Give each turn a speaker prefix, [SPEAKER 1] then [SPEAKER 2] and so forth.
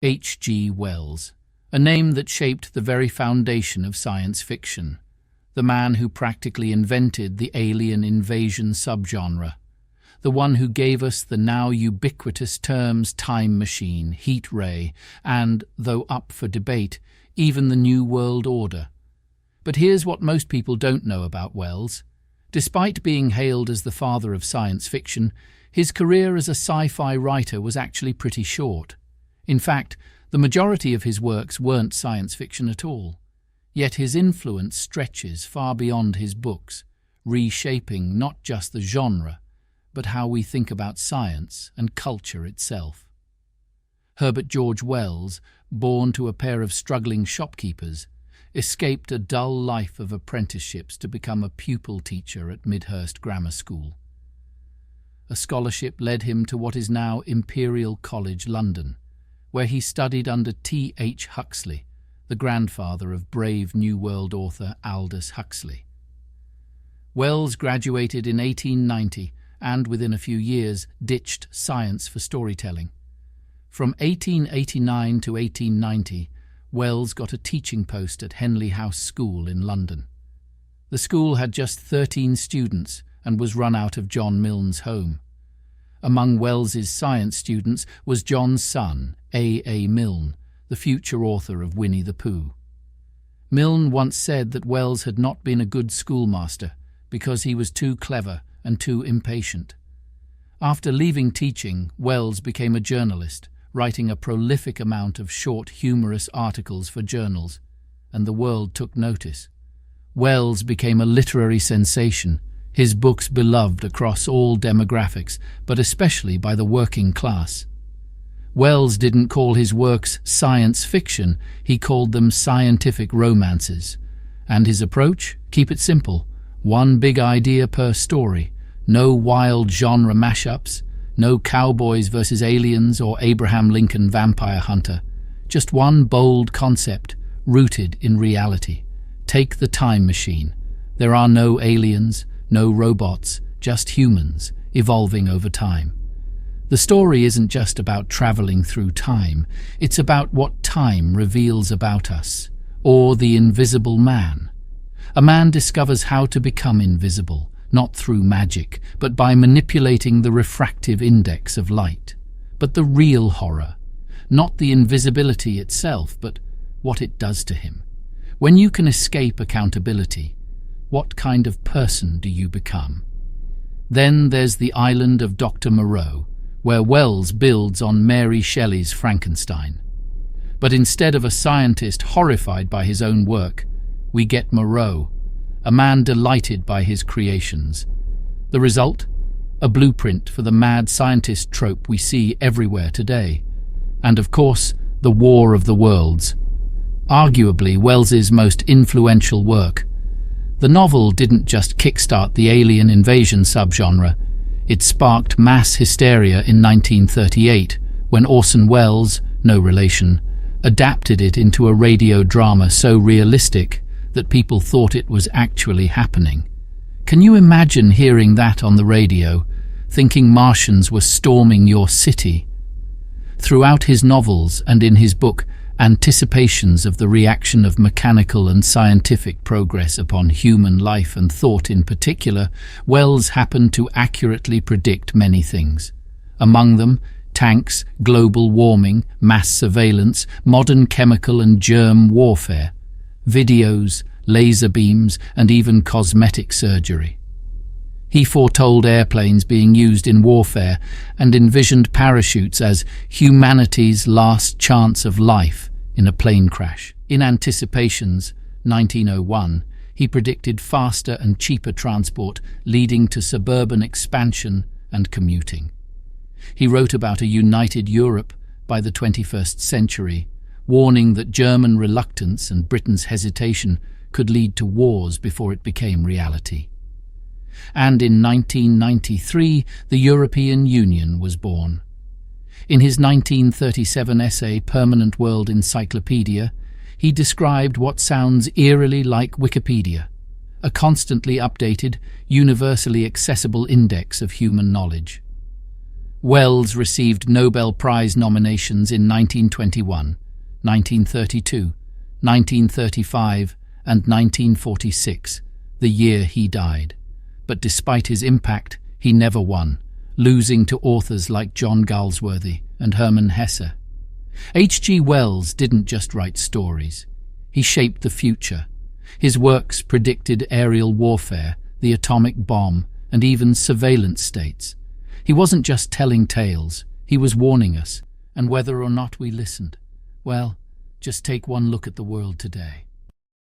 [SPEAKER 1] H.G. Wells, a name that shaped the very foundation of science fiction, the man who practically invented the alien invasion subgenre, the one who gave us the now ubiquitous terms time machine, heat ray, and, though up for debate, even the New World Order. But here's what most people don't know about Wells. Despite being hailed as the father of science fiction, his career as a sci-fi writer was actually pretty short. In fact, the majority of his works weren't science fiction at all. Yet his influence stretches far beyond his books, reshaping not just the genre, but how we think about science and culture itself. Herbert George Wells, born to a pair of struggling shopkeepers, escaped a dull life of apprenticeships to become a pupil teacher at Midhurst Grammar School. A scholarship led him to what is now Imperial College London, where he studied under T.H. Huxley, the grandfather of brave New World author Aldous Huxley. Wells graduated in 1890 and, within a few years, ditched science for storytelling. From 1889 to 1890, Wells got a teaching post at Henley House School in London. The school had just 13 students and was run out of John Milne's home. Among Wells's science students was John's son, A. Milne, the future author of Winnie the Pooh. Milne once said that Wells had not been a good schoolmaster because he was too clever and too impatient. After leaving teaching, Wells became a journalist, writing a prolific amount of short, humorous articles for journals, and the world took notice. Wells became a literary sensation, his books beloved across all demographics, but especially by the working class. Wells didn't call his works science fiction, he called them scientific romances. And his approach? Keep it simple. One big idea per story. No wild genre mashups. No cowboys versus aliens or Abraham Lincoln vampire hunter. Just one bold concept, rooted in reality. Take the time machine. There are no aliens, no robots, just humans, evolving over time. The story isn't just about traveling through time, it's about what time reveals about us, or the invisible man. A man discovers how to become invisible, not through magic, but by manipulating the refractive index of light. But the real horror, not the invisibility itself, but what it does to him. When you can escape accountability, what kind of person do you become? Then there's the island of Dr. Moreau, where Wells builds on Mary Shelley's Frankenstein. But instead of a scientist horrified by his own work, we get Moreau, a man delighted by his creations. The result? A blueprint for the mad scientist trope we see everywhere today. And of course, the War of the Worlds. Arguably Wells's most influential work. The novel didn't just kickstart the alien invasion subgenre, it sparked mass hysteria in 1938 when Orson Welles, no relation, adapted it into a radio drama so realistic that people thought it was actually happening. Can you imagine hearing that on the radio, thinking Martians were storming your city? Throughout his novels and in his book, Anticipations of the Reaction of Mechanical and Scientific Progress upon Human Life and Thought in particular, Wells happened to accurately predict many things. Among them, tanks, global warming, mass surveillance, modern chemical and germ warfare, videos, laser beams, and even cosmetic surgery. He foretold airplanes being used in warfare and envisioned parachutes as humanity's last chance of life in a plane crash. In Anticipations, 1901, he predicted faster and cheaper transport leading to suburban expansion and commuting. He wrote about a united Europe by the 21st century, warning that German reluctance and Britain's hesitation could lead to wars before it became reality. And in 1993, the European Union was born. In his 1937 essay Permanent World Encyclopedia, he described what sounds eerily like Wikipedia, a constantly updated, universally accessible index of human knowledge. Wells received Nobel Prize nominations in 1921, 1932, 1935, and 1946, the year he died. But despite his impact, he never won, losing to authors like John Galsworthy and Hermann Hesse. H.G. Wells didn't just write stories. He shaped the future. His works predicted aerial warfare, the atomic bomb, and even surveillance states. He wasn't just telling tales, he was warning us, and whether or not we listened, well, just take one look at the world today.